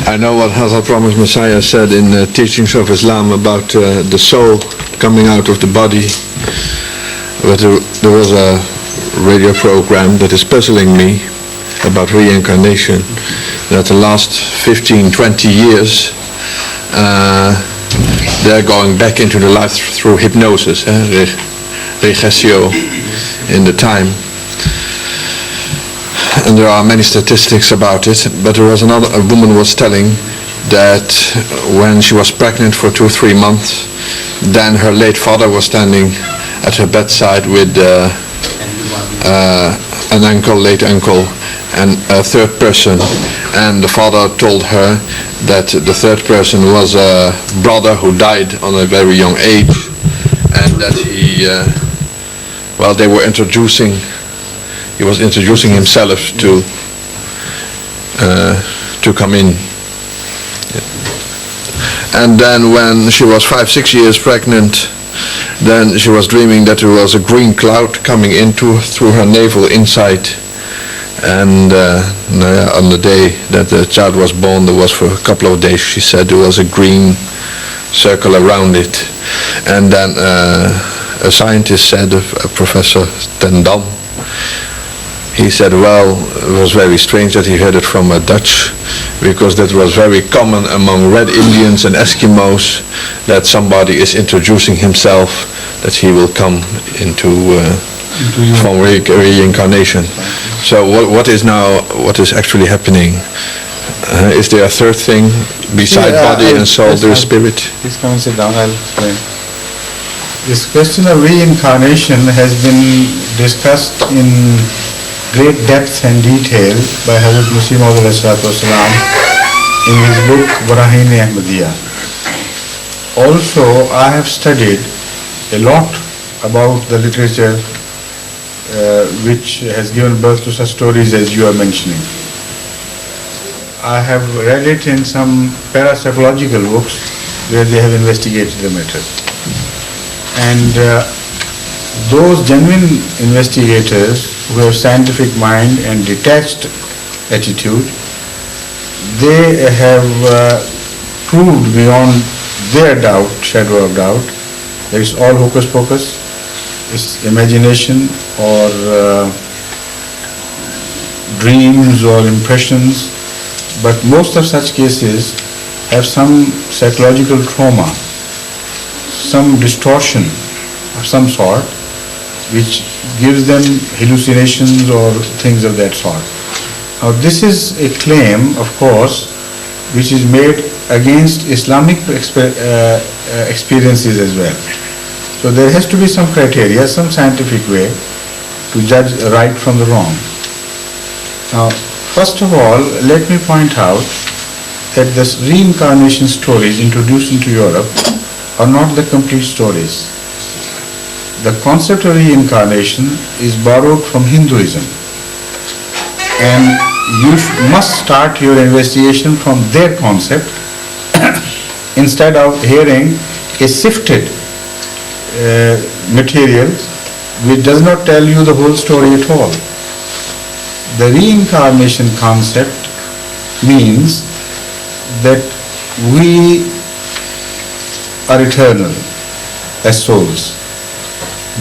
I know what Hazrat Promised Messiah said in the teachings of Islam about the soul coming out of the body. But there was a radio program that is puzzling me about reincarnation, that the last 15, 20 years they're going back into the life through hypnosis, regression in the time. And there are many statistics about it, but there was a woman was telling that when she was pregnant for 2-3 months, then her late father was standing at her bedside with an uncle, late uncle, and a third person, and the father told her that the third person was a brother who died on a very young age, and that he was introducing himself to come in. And then when she was 5-6 years pregnant, then she was dreaming that there was a green cloud coming through her navel inside. And on the day that the child was born, there was for a couple of days, she said there was a green circle around it. And then a scientist said, a Professor Tendam, he said, well, it was very strange that he heard it from a Dutch, because that was very common among Red Indians and Eskimos, that somebody is introducing himself, that he will come from reincarnation. So what is actually happening? Is there a third thing beside body and soul? There is spirit. Please come and sit down. I'll explain. This question of reincarnation has been discussed in great depth and detail by Hazrat Masih Maud al-Islam in his book Barahin-e-Ahmadiyya. Also, I have studied a lot about the literature which has given birth to such stories as you are mentioning. I have read it in some parapsychological books where they have investigated the matter. And those genuine investigators who have scientific mind and detached attitude, they have proved beyond their doubt, shadow of doubt, that it's all hocus pocus, it's imagination or dreams or impressions, but most of such cases have some psychological trauma, some distortion of some sort, which gives them hallucinations or things of that sort. Now this is a claim, of course, which is made against Islamic experiences as well. So there has to be some criteria, some scientific way to judge right from the wrong. Now, first of all, let me point out that the reincarnation stories introduced into Europe are not the complete stories. The concept of reincarnation is borrowed from Hinduism, and you must start your investigation from their concept instead of hearing a sifted material which does not tell you the whole story at all. The reincarnation concept means that we are eternal as souls.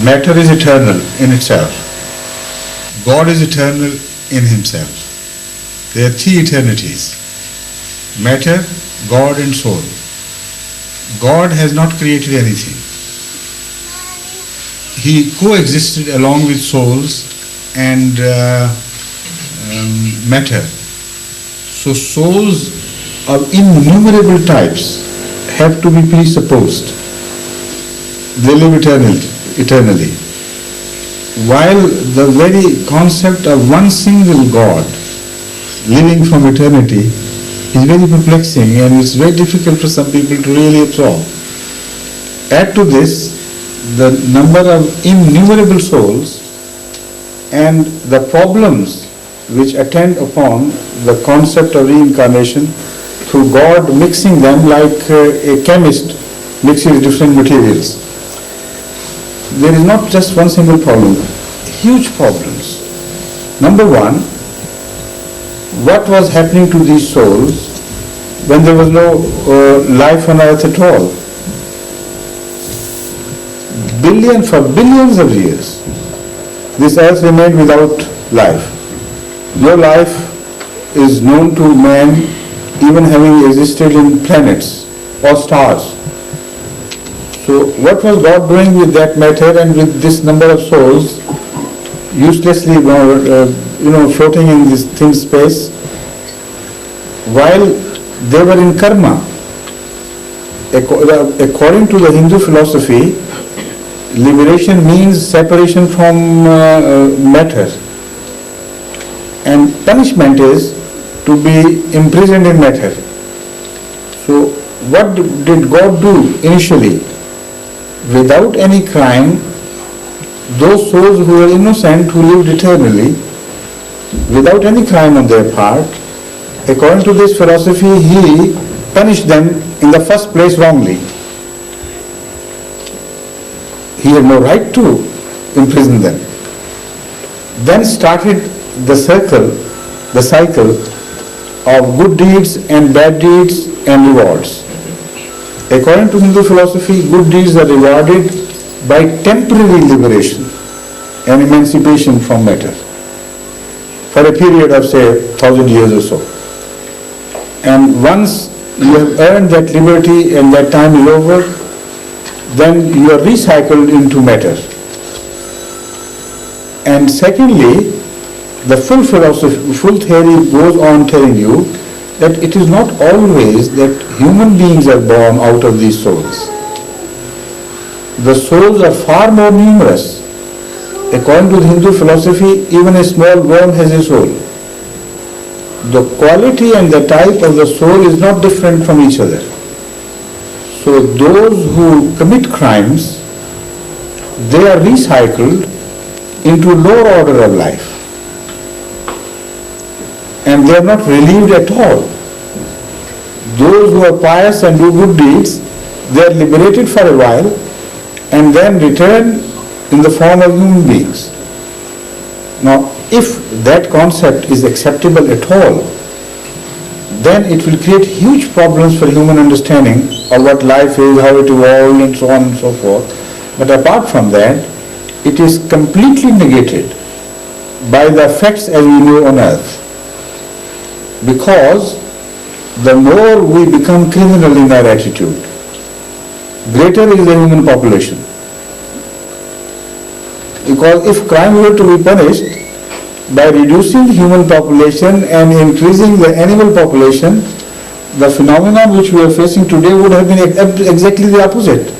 Matter is eternal in itself. God is eternal in himself. There are three eternities: matter, God and soul. God has not created anything. He coexisted along with souls and matter. So souls of innumerable types have to be presupposed. They live eternally. While the very concept of one single God living from eternity is very perplexing, and it's very difficult for some people to really absorb. Add to this the number of innumerable souls and the problems which attend upon the concept of reincarnation through God mixing them like a chemist mixes different materials. There is not just one single problem, huge problems. Number one, what was happening to these souls when there was no life on earth at all. For billions of years, this earth remained without life. No life is known to man even having existed in planets or stars. So what was God doing with that matter and with this number of souls uselessly floating in this thin space while they were in karma? According to the Hindu philosophy, liberation means separation from matter, and punishment is to be imprisoned in matter. So what did God do initially? Without any crime, those souls who were innocent, who lived eternally, without any crime on their part, according to this philosophy, He punished them in the first place wrongly. He had no right to imprison them. Then started the cycle of good deeds and bad deeds and rewards. According to Hindu philosophy, good deeds are rewarded by temporary liberation and emancipation from matter for a period of, say, 1,000 years or so. And once you have earned that liberty and that time is over, then you are recycled into matter. And secondly, the full theory goes on telling you that it is not always that human beings are born out of these souls. The souls are far more numerous. According to the Hindu philosophy, even a small worm has a soul. The quality and the type of the soul is not different from each other. So those who commit crimes, they are recycled into lower order of life. And they are not relieved at all. Those who are pious and do good deeds, they are liberated for a while and then return in the form of human beings. Now, if that concept is acceptable at all, then it will create huge problems for human understanding of what life is, how it evolved, and so on and so forth. But apart from that, it is completely negated by the facts as we know on earth. Because the more we become criminal in our attitude, greater is the human population. Because if crime were to be punished by reducing the human population and increasing the animal population, the phenomenon which we are facing today would have been exactly the opposite.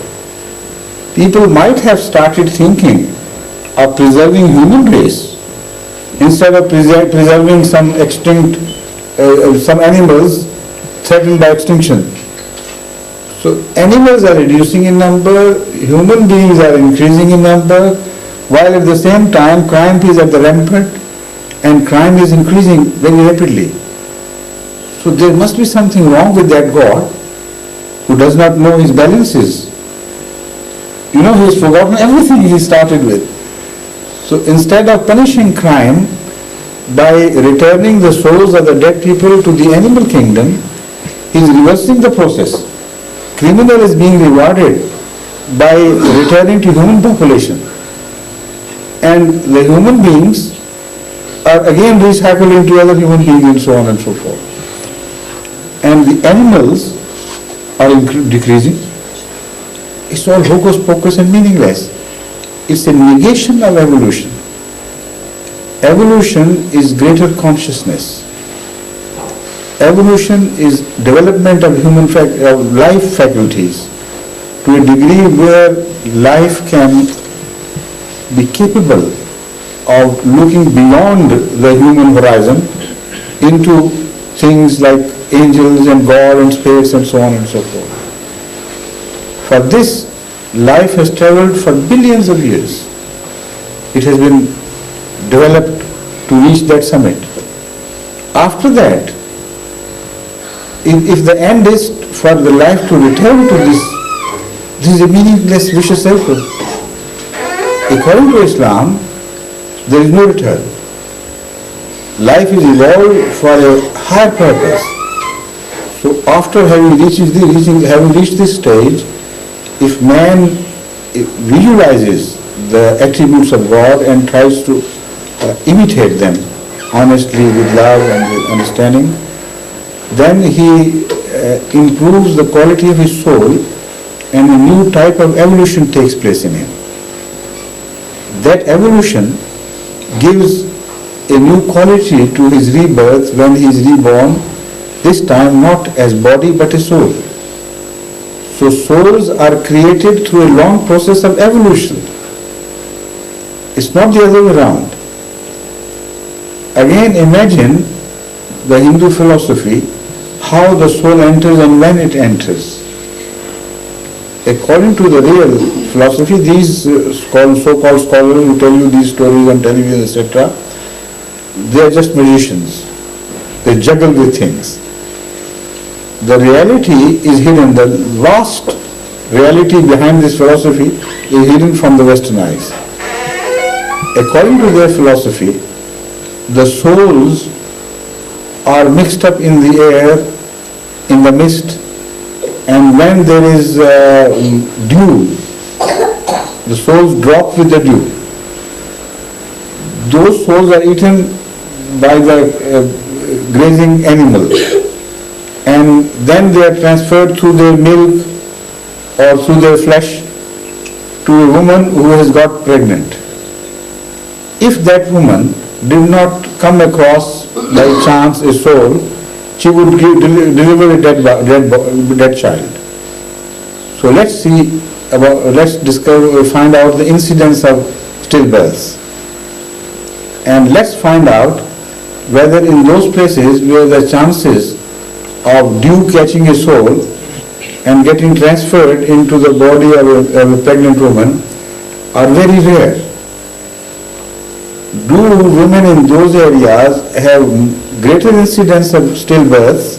People might have started thinking of preserving human race instead of preserving some extinct, some animals threatened by extinction. So animals are reducing in number, human beings are increasing in number, while at the same time crime is at the rampant and crime is increasing very rapidly. So there must be something wrong with that God who does not know his balances. He has forgotten everything he started with. So instead of punishing crime by returning the souls of the dead people to the animal kingdom, he is reversing the process. Criminal is being rewarded by returning to human population. And the human beings are again recycled into other human beings and so on and so forth. And the animals are decreasing. It's all hocus pocus and meaningless. It's a negation of evolution. Evolution is greater consciousness. Evolution is development of of life faculties to a degree where life can be capable of looking beyond the human horizon into things like angels and God and spirits and so on and so forth. For this, life has traveled for billions of years. It has been developed to reach that summit. After that, if the end is for the life to return to this is a meaningless vicious circle. According to Islam, there is no return. Life is evolved for a higher purpose. So after having reached this stage, if man visualizes the attributes of God and tries to imitate them honestly with love and with understanding, then he improves the quality of his soul and a new type of evolution takes place in him. That evolution gives a new quality to his rebirth when he is reborn, this time not as body but a soul. So souls are created through a long process of evolution. It's not the other way around. Again, imagine the Hindu philosophy, how the soul enters and when it enters. According to the real philosophy, these so-called scholars who tell you these stories on television, etc., they are just magicians. They juggle with things. The reality is hidden. The vast reality behind this philosophy is hidden from the Western eyes. According to their philosophy, the souls are mixed up in the air, in the mist, and when there is dew, the souls drop with the dew. Those souls are eaten by the grazing animal, and then they are transferred through their milk or through their flesh to a woman who has got pregnant. If that woman did not come across by chance a soul, she would deliver a dead child. So let's find out the incidence of stillbirths, and let's find out whether in those places where the chances of dew catching a soul and getting transferred into the body of a pregnant woman are very rare. Do women in those areas have greater incidence of stillbirths,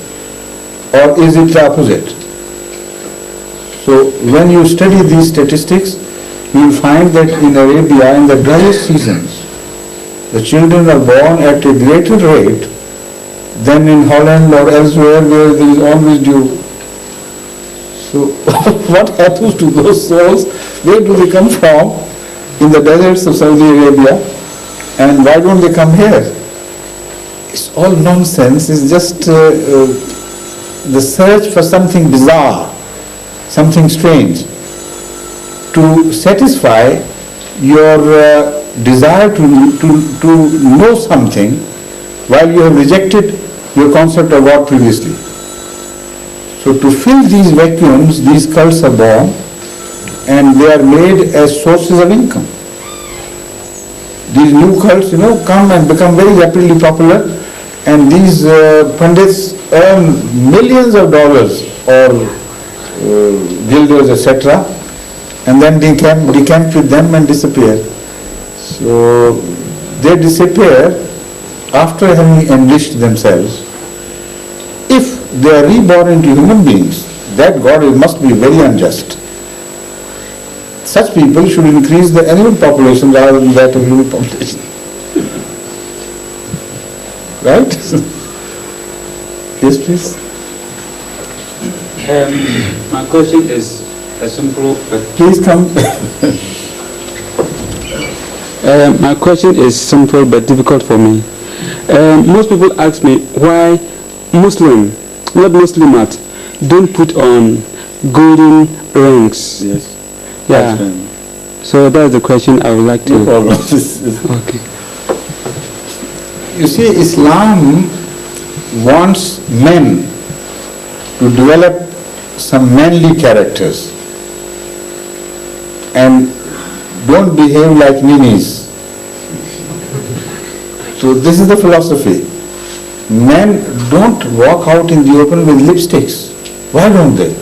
or is it the opposite? So when you study these statistics, you will find that in Arabia, in the driest seasons, the children are born at a greater rate than in Holland or elsewhere where there is always dew. So what happens to those souls? Where do they come from? In the deserts of Saudi Arabia. And why don't they come here? It's all nonsense. It's just the search for something bizarre, something strange, to satisfy your desire to know something while you have rejected your concept of God previously. So to fill these vacuums, these cults are born, and they are made as sources of income. These new cults, come and become very rapidly popular, and these pundits earn millions of dollars or guilders, etc., and then decamp with them and disappear. So they disappear after having enriched themselves. If they are reborn into human beings, that God must be very unjust. Such people should increase the animal population rather than that of human population. Right? Yes, please. My question is a simple but... Please come. My question is simple but difficult for me. Most people ask me why Muslims don't put on golden rings. Yes. Yeah. So that's the question I would like to... No problem. Okay. You see, Islam wants men to develop some manly characters and don't behave like ninnies. So this is the philosophy. Men don't walk out in the open with lipsticks. Why don't they?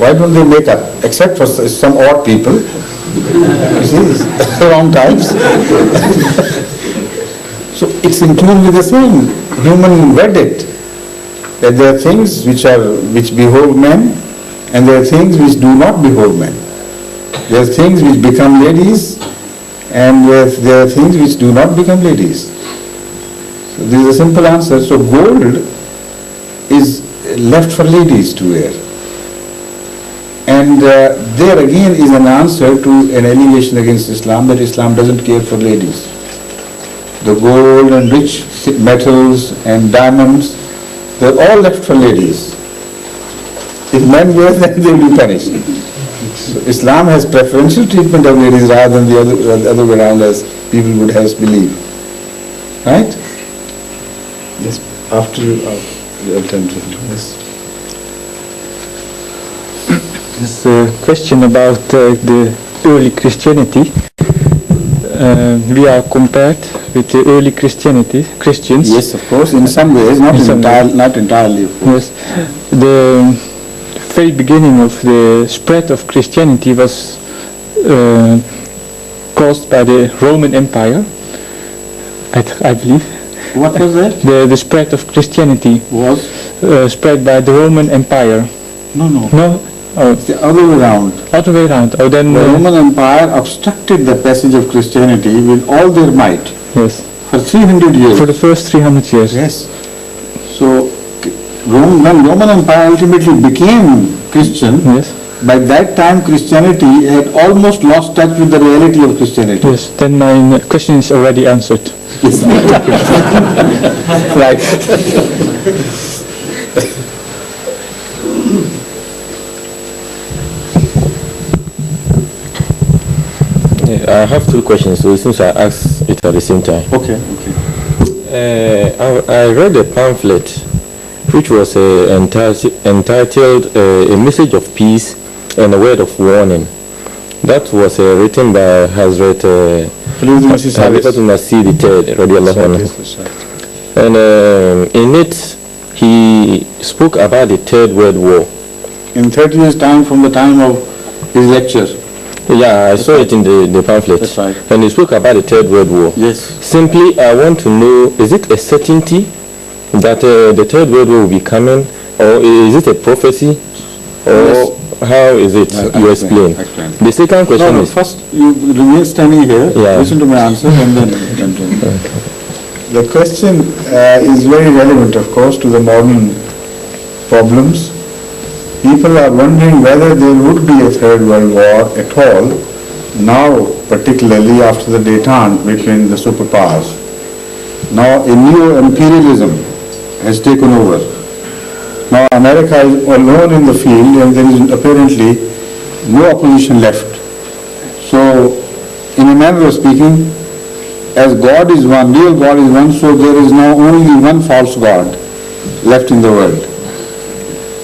Why don't they make up? Except for some odd people. You see, wrong types. So it's in tune with the same human verdict, that there are things which behold men, and there are things which do not behold men. There are things which become ladies, and there are things which do not become ladies. So this is a simple answer. So gold is left for ladies to wear. And there again is an answer to an allegation against Islam that Islam doesn't care for ladies. The gold and rich metals and diamonds, they're all left for ladies. If men wear them, they will be punished. So Islam has preferential treatment of ladies rather than the other way around, as people would have us believe. Right? Yes. After you, the alternative. Yes. This question about the early Christianity. We are compared with the early Christians. Yes, of course, in some ways, not entirely. Of course. Yes, the very beginning of the spread of Christianity was caused by the Roman Empire, I believe. What was that? The spread of Christianity was spread by the Roman Empire. No. Oh. It's the other way around. Other way around. Oh, then the Roman Empire obstructed the passage of Christianity with all their might. Yes. For 300 years. For the first 300 years. Yes. So when Roman Empire ultimately became Christian, yes, by that time Christianity had almost lost touch with the reality of Christianity. Yes. Then my question is already answered. Yes. Right. I have two questions, so since I ask it at the same time. Okay. I read a pamphlet which was entitled A Message of Peace and a Word of Warning. That was written by Hazrat Masih III. And in it, he spoke about the Third World War. In 30 years' time from the time of his lecture. Yeah, I saw it in the pamphlet. That's right. And he spoke about the Third World War. Yes. Simply, I want to know, is it a certainty that the Third World War will be coming, or is it a prophecy, or how is it? You explain. The second question is... First, you remain standing here, listen to my answer, and then continue. The question is very relevant, of course, to the modern problems. People are wondering whether there would be a Third World War at all, now particularly after the détente between the superpowers. Now a new imperialism has taken over. Now America is alone in the field and there is apparently no opposition left. So in a manner of speaking, as God is one, real God is one, so there is now only one false God left in the world.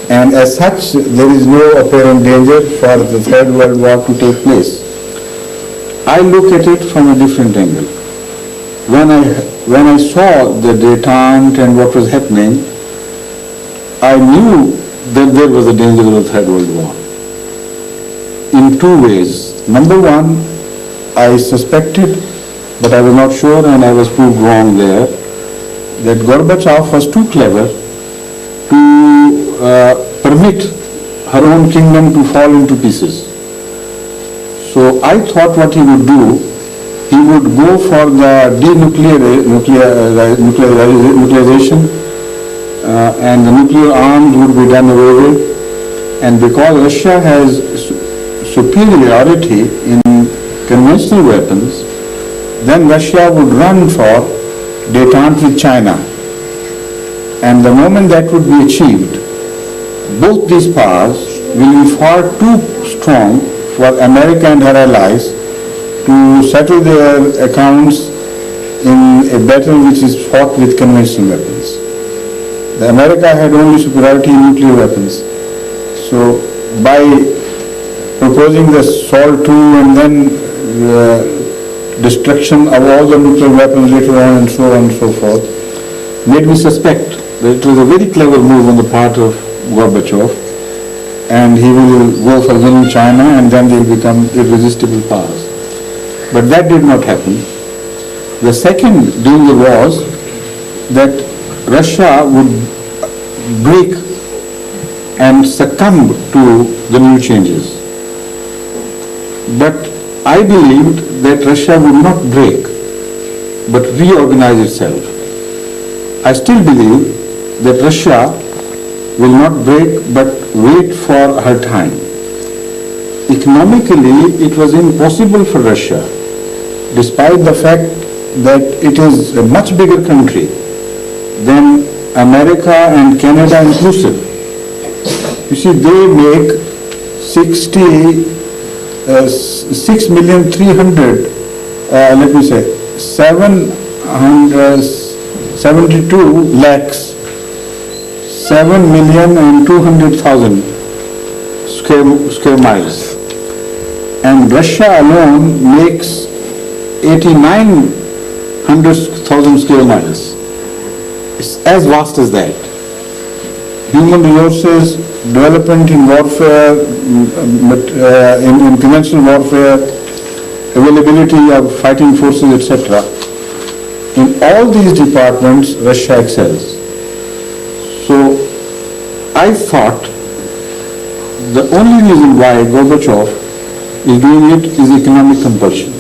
And as such, there is no apparent danger for the Third World War to take place. I look at it from a different angle. When I saw the détente and what was happening, I knew that there was a danger of the Third World War. In two ways. Number one, I suspected, but I was not sure and I was proved wrong there, that Gorbachev was too clever to permit her own kingdom to fall into pieces. So I thought what he would do, he would go for the denuclearization and the nuclear arms would be done away with. And because Russia has superiority in conventional weapons, then Russia would run for détente with China. And the moment that would be achieved, both these powers will be far too strong for America and her allies to settle their accounts in a battle which is fought with conventional weapons. The America had only superiority in nuclear weapons. So by proposing the SALT II and then destruction of all the nuclear weapons later on and so on and so forth, made me suspect that it was a very clever move on the part of Gorbachev, and he will go for winning China and then they will become irresistible powers. But that did not happen. The second danger was that Russia would break and succumb to the new changes. But I believed that Russia would not break, but reorganize itself. I still believe that Russia will not break but wait for her time. Economically, it was impossible for Russia, despite the fact that it is a much bigger country than America and Canada inclusive. You see, they make 772 lakhs, 7,200,000 square miles. And Russia alone makes 8,900,000 square miles. It's as vast as that. Human resources, development in warfare, in conventional warfare, availability of fighting forces, etc. In all these departments, Russia excels. So I thought the only reason why Gorbachev is doing it is economic compulsion.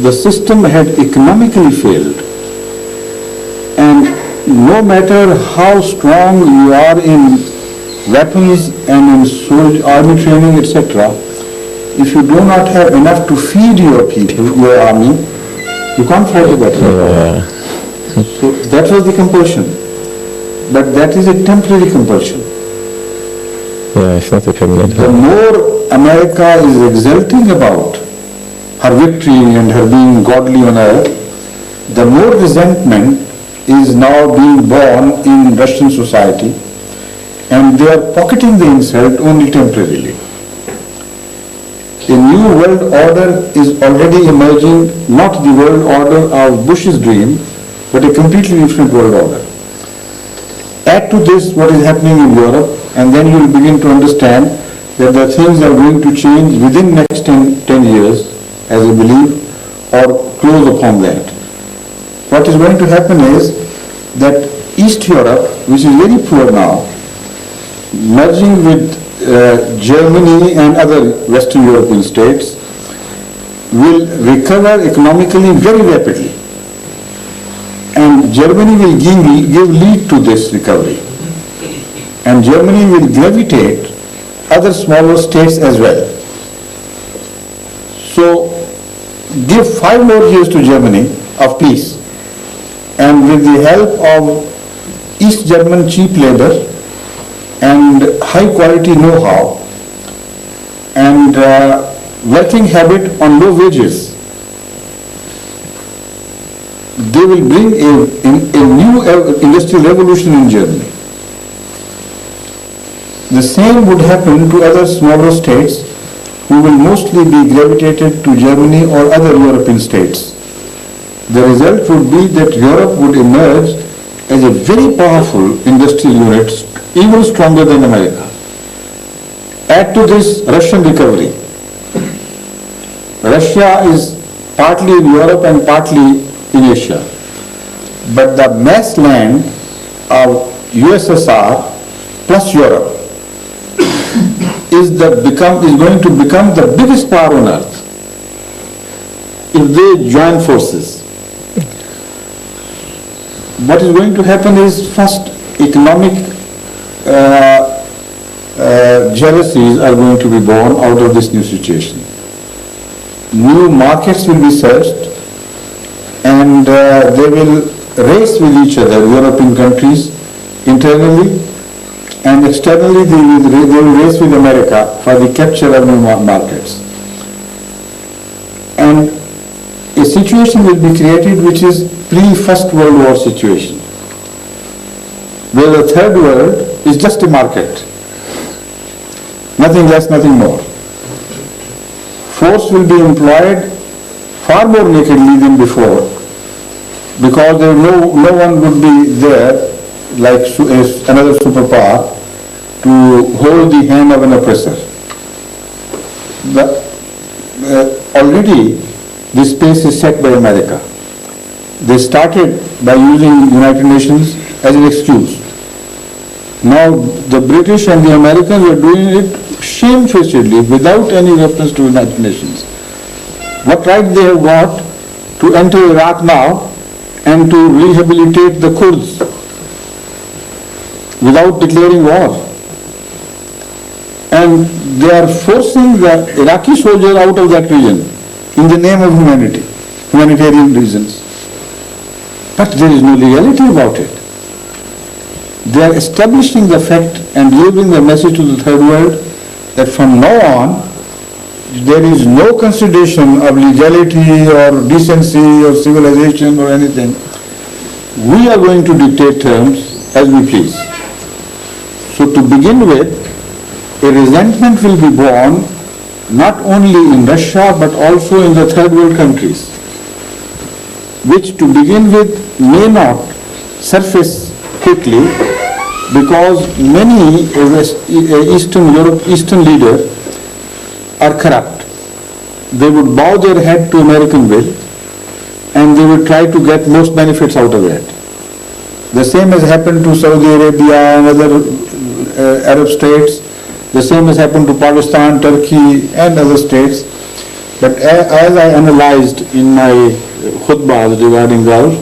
The system had economically failed, and no matter how strong you are in weapons and in army training, etc., if you do not have enough to feed your people, your army, you can't fight a battle. So that was the compulsion. But that is a temporary compulsion. Yeah, it's not a permanent. The more America is exulting about her victory and her being godly on earth, the more resentment is now being born in Russian society, and they are pocketing the insult only temporarily. A new world order is already emerging, not the world order of Bush's dream, but a completely different world order. Add to this what is happening in Europe, and then you will begin to understand that the things are going to change within next 10 years, as I believe, or close upon that. What is going to happen is that East Europe, which is very poor now, merging with Germany and other Western European states, will recover economically very rapidly. And Germany will give lead to this recovery. And Germany will gravitate other smaller states as well. So give 5 more years to Germany of peace, and with the help of East German cheap labor and high quality know-how and working habit on low wages, they will bring a new industrial revolution in Germany. The same would happen to other smaller states who will mostly be gravitated to Germany or other European states. The result would be that Europe would emerge as a very powerful industrial unit, even stronger than America. Add to this Russian recovery. Russia is partly in Europe and partly in Asia. But the mass land of USSR plus Europe is going to become the biggest power on earth if they join forces. What is going to happen is, first, economic jealousies are going to be born out of this new situation. New markets will be searched, and they will race with each other, European countries, internally, and externally they will race with America for the capture of new markets. And a situation will be created which is pre-First World War situation, where the third world is just a market, nothing less, nothing more. Force will be employed far more nakedly than before, because no one would be there like another superpower to hold the hand of an oppressor. Already this space is set by America. They started by using United Nations as an excuse. Now the British and the Americans are doing it shamefacedly without any reference to United Nations. What right they have got to enter Iraq now and to rehabilitate the Kurds? without declaring war. And they are forcing the Iraqi soldier out of that region in the name of humanity, humanitarian reasons. But there is no legality about it. They are establishing the fact and delivering the message to the third world that from now on, there is no consideration of legality or decency or civilization or anything. We are going to dictate terms as we please. So to begin with, a resentment will be born not only in Russia but also in the third world countries, which to begin with may not surface quickly because many Eastern leaders are corrupt. They would bow their head to American will and they would try to get most benefits out of it. The same has happened to Saudi Arabia and other Arab states. The same has happened to Pakistan, Turkey and other states. But as I analyzed in my khutbahs regarding Gulf,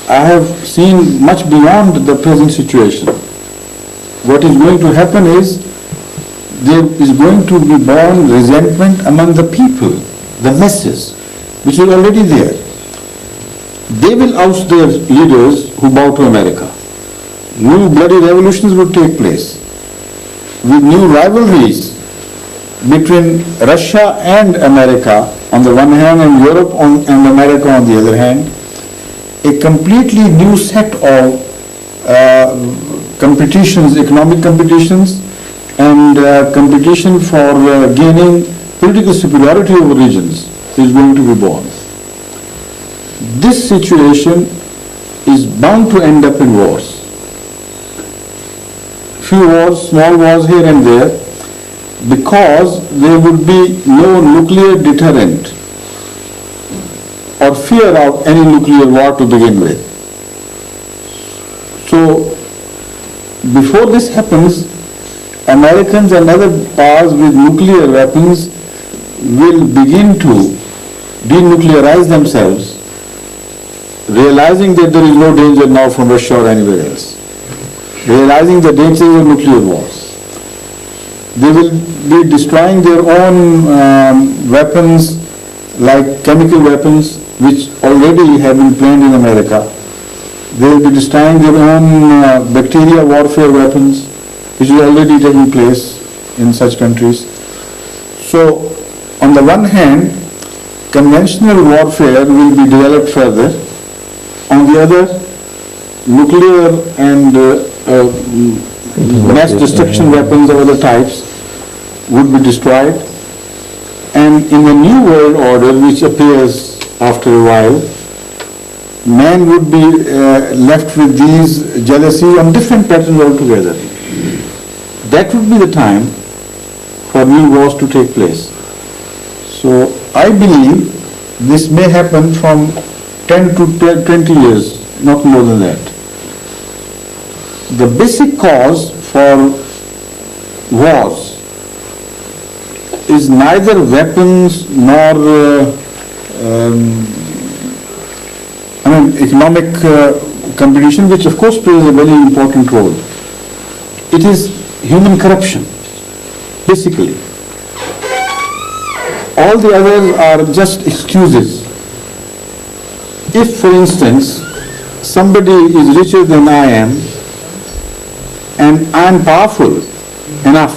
I have seen much beyond the present situation. What is going to happen is there is going to be born resentment among the people, the masses, which is already there. They will oust their leaders who bow to America. New bloody revolutions would take place with new rivalries between Russia and America on the one hand and Europe and America on the other hand. A completely new set of competitions, economic competitions and competition for gaining political superiority over regions is going to be born. This situation is bound to end up in wars. Few wars, small wars here and there, because there would be no nuclear deterrent or fear of any nuclear war to begin with. So, before this happens, Americans and other powers with nuclear weapons will begin to denuclearize themselves, realizing that there is no danger now from Russia or anywhere else, realizing the dangers of nuclear wars. They will be destroying their own weapons, like chemical weapons, which already have been planned in America. They will be destroying their own bacteria warfare weapons, which is already taking place in such countries. So, on the one hand, conventional warfare will be developed further. On the other, nuclear and mass destruction weapons of other types would be destroyed. And in the new world order, which appears after a while, man would be left with these jealousy on different patterns altogether. That would be the time for new wars to take place. So I believe this may happen from 10 to 20 years, not more than that. The basic cause for wars is neither weapons nor economic competition, which of course plays a very important role. It is human corruption, basically. All the others are just excuses. If, for instance, somebody is richer than I am, and I am powerful enough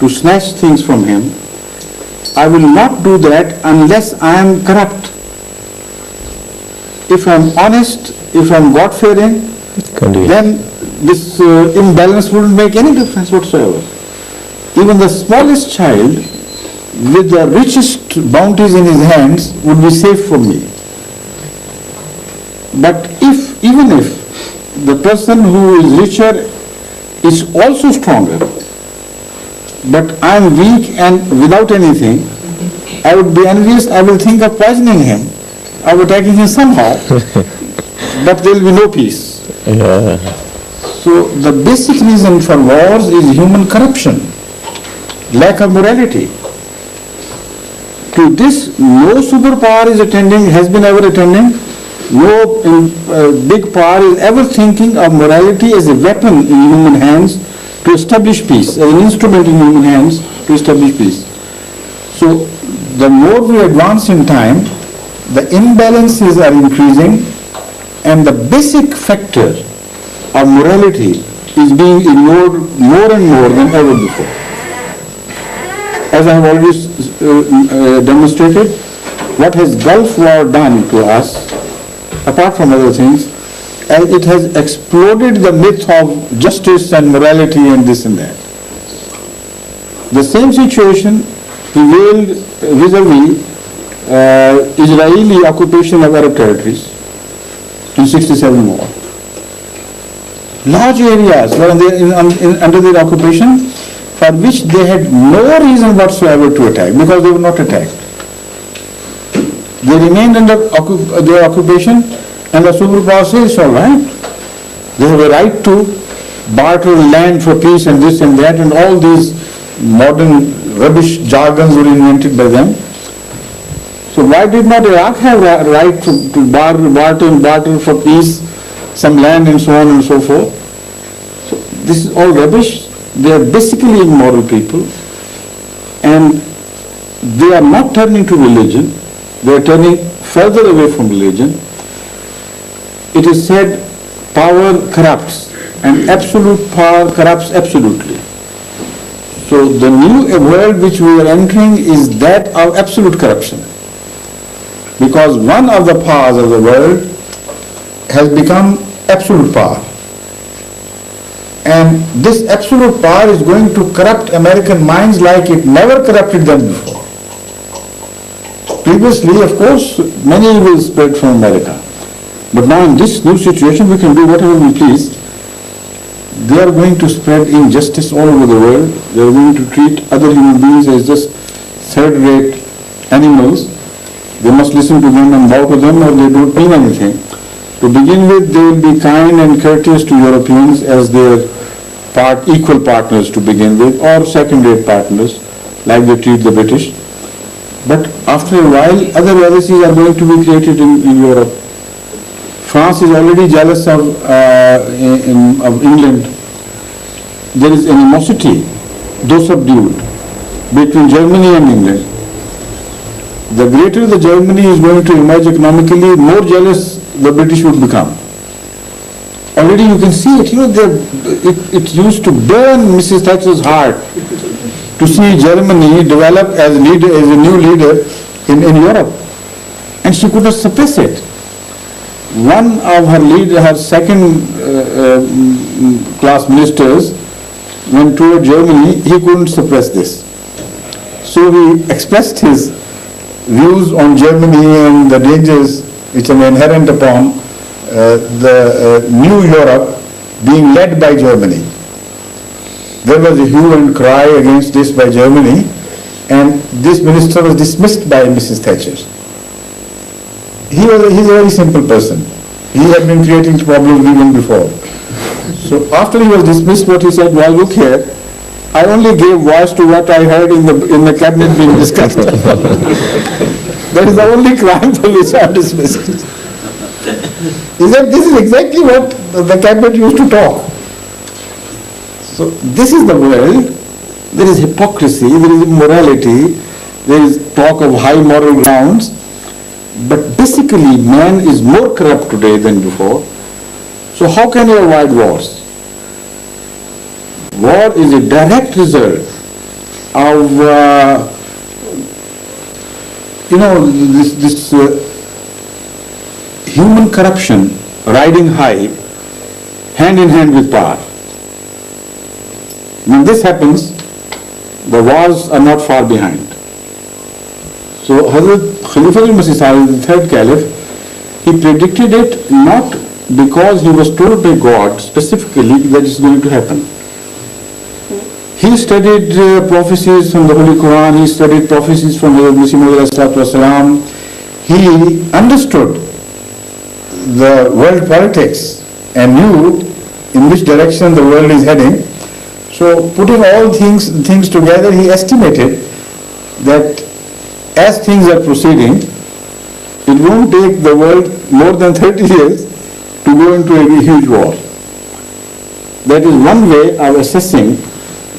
to snatch things from him, I will not do that unless I am corrupt. If I am honest, if I am God-fearing, then this imbalance wouldn't make any difference whatsoever. Even the smallest child with the richest bounties in his hands would be safe from me. But even if the person who is richer is also stronger, but I am weak and without anything, I would be envious, I will think of poisoning him, of attacking him somehow, but there will be no peace. Yeah. So the basic reason for wars is human corruption, lack of morality. To this, no superpower is attending, has been ever attending, big power is ever thinking of morality as a weapon in human hands to establish peace, as an instrument in human hands to establish peace. So the more we advance in time, the imbalances are increasing, and the basic factor of morality is being ignored more and more than ever before. As I have already demonstrated, what has Gulf War done to us, apart from other things, it has exploded the myth of justice and morality and this and that. The same situation prevailed vis-a-vis Israeli occupation of Arab territories in 67 war. Large areas were under their occupation for which they had no reason whatsoever to attack, because they were not attacked. They remained under their occupation, and the superpower says it's all right. They have a right to barter land for peace and this and that, and all these modern rubbish jargons were invented by them. So why did not Iraq have a right to barter for peace, some land and so on and so forth? So this is all rubbish. They are basically immoral people, and they are not turning to religion. They are turning further away from religion. It is said power corrupts, and absolute power corrupts absolutely. So the new world which we are entering is that of absolute corruption, because one of the powers of the world has become absolute power, and this absolute power is going to corrupt American minds like it never corrupted them before. Previously, of course, many evils spread from America, but now in this new situation we can do whatever we please. They are going to spread injustice all over the world. They are going to treat other human beings as just third-rate animals. They must listen to them and bow to them, or they don't mean anything. To begin with, they will be kind and courteous to Europeans as their equal partners to begin with, or second-rate partners, like they treat the British. But after a while, other jealousies are going to be created in Europe. France is already jealous of England. There is animosity, though subdued, between Germany and England. The greater the Germany is going to emerge economically, more jealous the British would become. Already you can see it. It used to burn Mrs. Thatcher's heart to see Germany develop as a new leader in Europe, and she could not suppress it. One of her second class ministers went toward Germany. He couldn't suppress this, so he expressed his views on Germany and the dangers which are inherent upon the new Europe being led by Germany. There was a hue and cry against this by Germany, and this minister was dismissed by Mrs. Thatcher. He's a very simple person. He had been creating problems even before. So after he was dismissed, what he said, well, look here, I only gave voice to what I heard in the cabinet being discussed. That is the only crime for which I am dismissed. He said, this is exactly what the cabinet used to talk. So this is the world. There is hypocrisy, there is immorality, there is talk of high moral grounds, but basically man is more corrupt today than before. So how can you avoid wars? War is a direct result of this human corruption riding high, hand in hand with power. When this happens, the wars are not far behind. So Hazrat Khalifa al-Masih, the third caliph, he predicted it not because he was told by God specifically that it's going to happen. He studied prophecies from the Holy Quran, he studied prophecies from Hazrat Masih. He understood the world politics and knew in which direction the world is heading. So putting all things together, he estimated that as things are proceeding, it won't take the world more than 30 years to go into a huge war. That is one way of assessing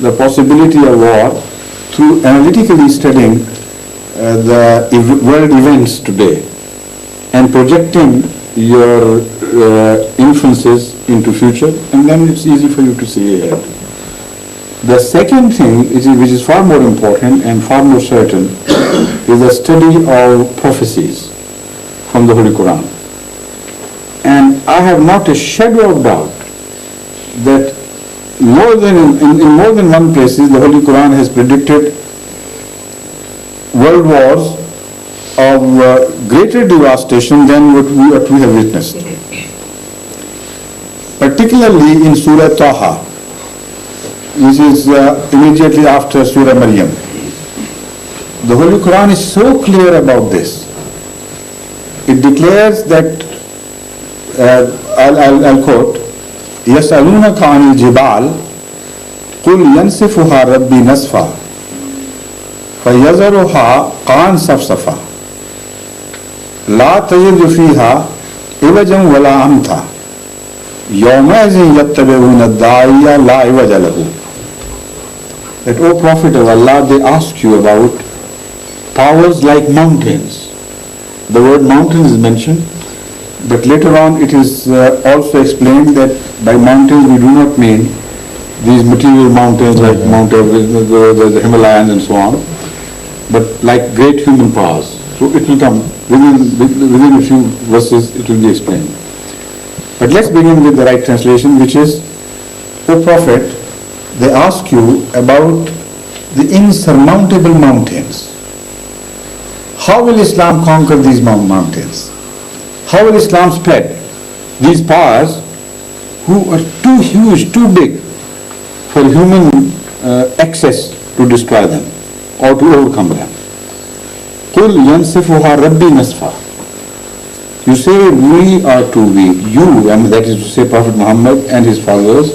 the possibility of war, through analytically studying the world events today and projecting your inferences into future, and then it's easy for you to see ahead. The second thing, which is far more important and far more certain, is the study of prophecies from the Holy Quran. And I have not a shadow of doubt that in more than one places the Holy Quran has predicted world wars of greater devastation than what we have witnessed. Particularly in Surah Taha, which is immediately after Surah Maryam. The Holy Quran is so clear about this. It declares that, I'll quote, يَسْأَلُونَكَ عَنِ الْجِبَالِ قُلْ يَنْسِفُهَا رَبِّي نَسْفًا فَيَذَرُهَا قَاعًا صَفْصَفًا لَا تَجِدُ فِيهَا عِوَجًا وَلَا أَمْتًا يَوْمَئِذٍ يَتَّبِعُونَ الدَّاعِيَ لَا عِوَجَ لَهُ. That, O Prophet of Allah, they ask you about powers like mountains. The word mountain is mentioned, but later on it is also explained that by mountains we do not mean these material mountains like Mount Everest, the Himalayas and so on, but like great human powers. So it will come within a few verses, it will be explained. But let's begin with the right translation, which is, O Prophet, they ask you about the insurmountable mountains. How will Islam conquer these mountains? How will Islam spread these powers who are too huge, too big for human access to destroy them or to overcome them? قُلْ يَنْسِفُهَا رَبِّي نَسْفًا. You say we are too weak. You, and that is to say Prophet Muhammad and his followers,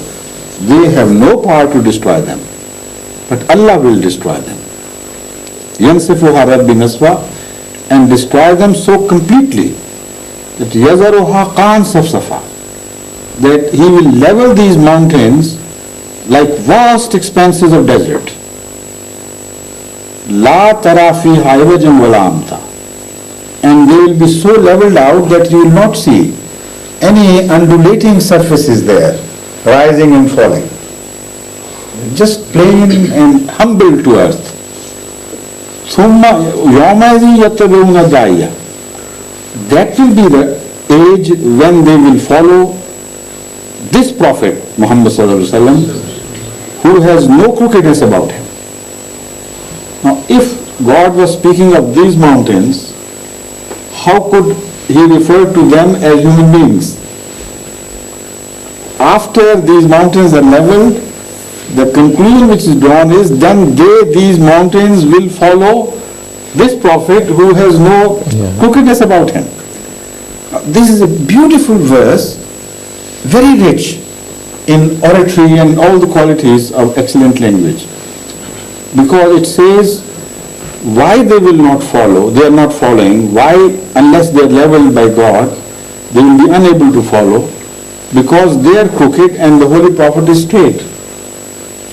they have no power to destroy them. But Allah will destroy them. يَنْسِفُهَا رَبِّي نَسْفًا, and destroy them so completely that يَذَرُهَا قَاعًا صَفْصَفًا, that He will level these mountains like vast expanses of desert. لَا تَرَى فِيهَا عِوَجًا وَلَا أَمْتًا, and they will be so leveled out that you will not see any undulating surfaces there, rising and falling. Just plain and humble to earth. ثُمَّ يَوْمَئِذٍ يَتَّبِعُونَ الدَّاعِيَ. That will be the age when they will follow this Prophet, Muhammad sallallahu alaihi wasallam, who has no crookedness about him. Now, if God was speaking of these mountains, how could He refer to them as human beings? After these mountains are leveled, the conclusion which is drawn is, then these mountains will follow this Prophet who has no crookedness about him. This is a beautiful verse, very rich in oratory and all the qualities of excellent language, because it says why they will not follow, they are not following, why, unless they are leveled by God, they will be unable to follow, because they are crooked and the Holy Prophet is straight.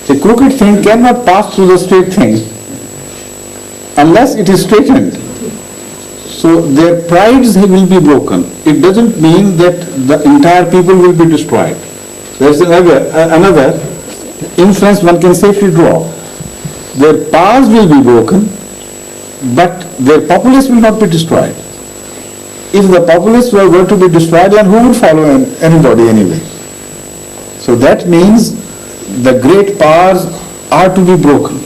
The crooked thing cannot pass through the straight thing unless it is straightened. So their prides will be broken. It doesn't mean that the entire people will be destroyed. There's another inference one can safely draw. Their powers will be broken, but their populace will not be destroyed. If the populace were to be destroyed, then who would follow anybody anyway? So that means the great powers are to be broken.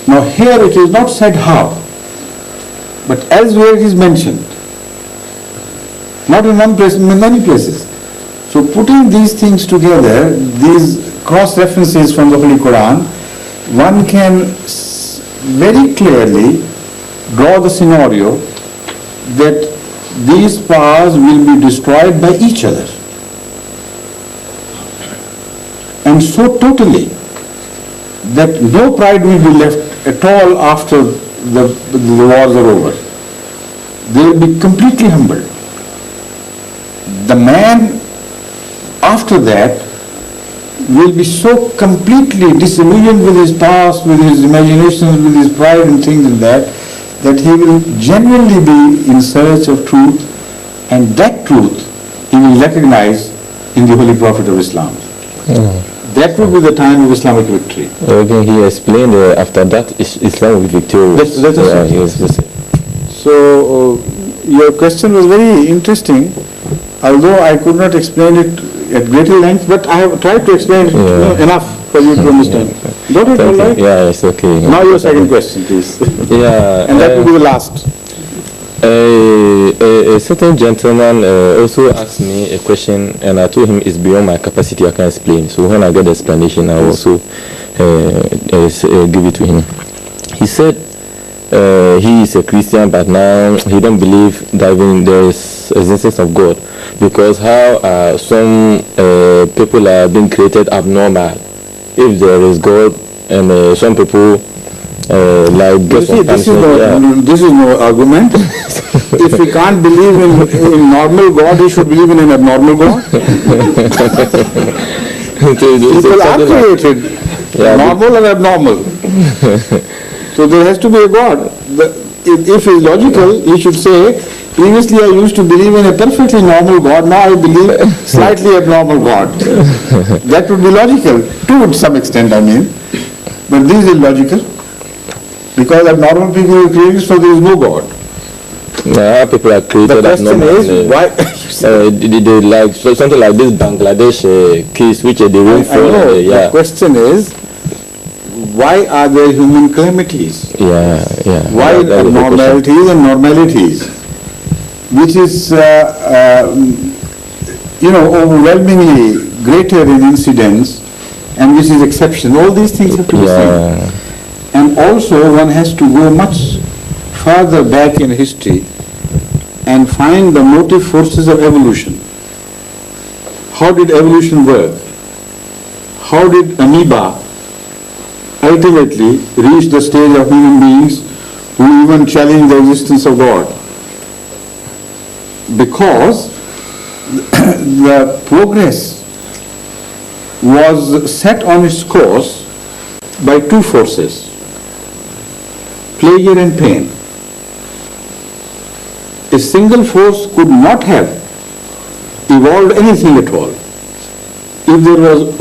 Now here it is not said how, but elsewhere it is mentioned. Not in one place, in many places. So putting these things together, these cross-references from the Holy Quran, one can very clearly draw the scenario that these powers will be destroyed by each other. And so totally that no pride will be left at all after the wars are over. They will be completely humbled. the man after that will be so completely disillusioned with his past, with his imaginations, with his pride and things like that, that he will genuinely be in search of truth, and that truth he will recognize in the Holy Prophet of Islam. That would be the time of Islamic victory. Again, he explained after that Islam will be victorious. So your question was very interesting, although I could not explain it at greater length, but I have tried to explain it enough for you to understand. Got it all right? Yeah, it's okay. Now your second question, please. Yeah. And that will be the last. A certain gentleman also asked me a question, and I told him it's beyond my capacity, I can explain. So when I get the explanation, I will also give it to him. He said he is a Christian, but now he don't believe that even there is existence of God, because how some people are being created abnormal. If there is God, and some people like this is no argument. If he can't believe in normal God, he should believe in an abnormal God. People are created, normal and abnormal. So there has to be a God. If it's logical, he should say, previously I used to believe in a perfectly normal God, now I believe slightly abnormal God. That would be logical, to some extent, I mean. But this is illogical, because abnormal people are created, so there is no God. Yeah, people are created. The question is, why? They like something like this Bangladesh case, which they won't follow. The question is, why are there human calamities? Why abnormalities and normalities, which is, overwhelmingly greater in incidence, and which is exception. All these things have to be seen. And also, one has to go much farther back in history and find the motive forces of evolution. How did evolution work? How did amoeba ultimately reach the stage of human beings who even challenge the existence of God? Because the progress was set on its course by two forces, pleasure and pain. A single force could not have evolved anything at all. If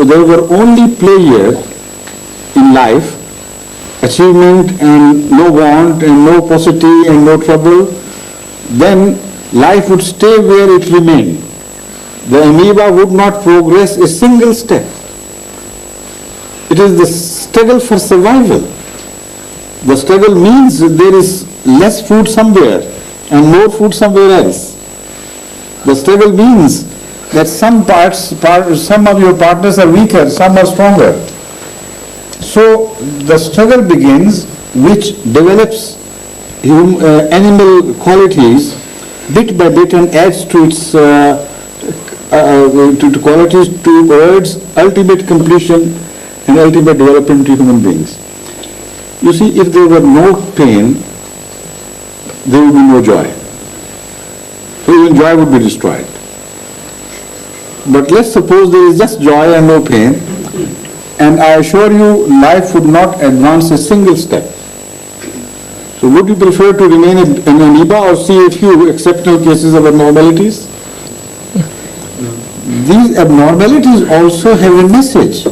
there were only pleasure in life, achievement and no want and no paucity and no trouble, then life would stay where it remained. The amoeba would not progress a single step. It is the struggle for survival. The struggle means there is less food somewhere and more food somewhere else. The struggle means that some of your partners are weaker, some are stronger. So the struggle begins, which develops animal qualities bit by bit and adds to its to qualities towards ultimate completion and ultimate development to human beings. You see, if there were no pain, there would be no joy. So even joy would be destroyed. But let's suppose there is just joy and no pain, and I assure you, life would not advance a single step. So would you prefer to remain an amoeba or see a few exceptional cases of abnormalities? These abnormalities also have a message.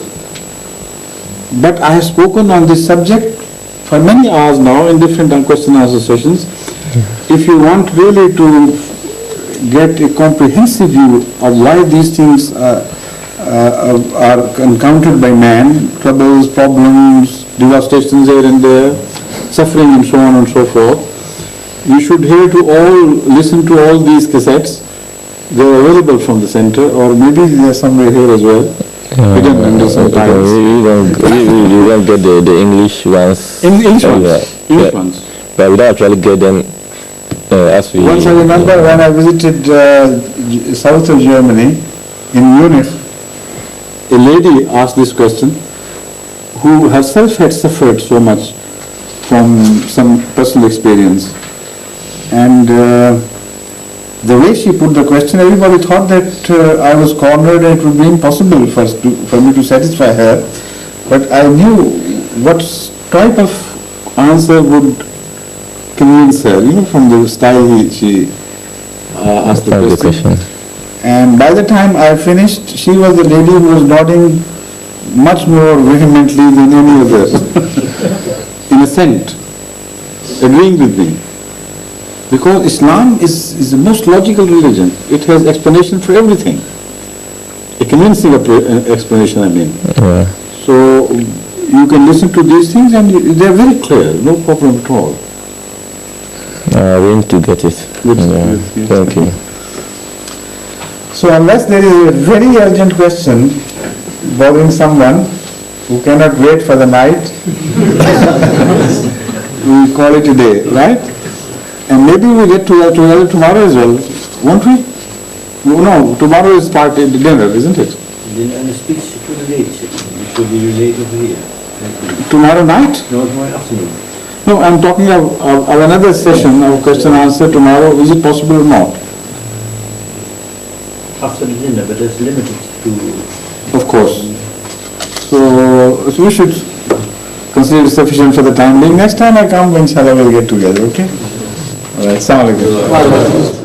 But I have spoken on this subject for many hours now in different question and answer sessions. If you want really to get a comprehensive view of why these things are encountered by man, troubles, problems, devastations here and there, suffering and so on and so forth, you should listen to all these cassettes. They are available from the center, or maybe they are somewhere here as well. Hidden under some tiles. You don't get the English ones. English ones. English ones. But we don't actually get them as we... Once I remember when I visited south of Germany, in Munich, a lady asked this question, who herself had suffered so much from some personal experience. And the way she put the question, everybody thought that I was cornered and it would be impossible for me to satisfy her. But I knew what type of answer would convince her, from the style she asked the question. And by the time I finished, she was the lady who was nodding much more vehemently than any other, in assent, agreeing with me. Because Islam is the most logical religion. It has explanation for everything. A convincing explanation, I mean. Yeah. So you can listen to these things and they are very clear, no problem at all. We need to get it. Yeah. Thank you. So unless there is a very urgent question bothering someone who cannot wait for the night, we call it a day, right? And maybe we get together tomorrow as well, won't we? No, tomorrow is dinner, isn't it? The speech should be late. It should be relayed over here. Tomorrow night? No, tomorrow afternoon. No, I'm talking of another session of question and answer tomorrow. Is it possible or not? After the dinner, but it's limited to... Of course. So we should consider it sufficient for the time being. Next time I come, inshallah, we'll get together, okay? All right, Assalamu alaikum.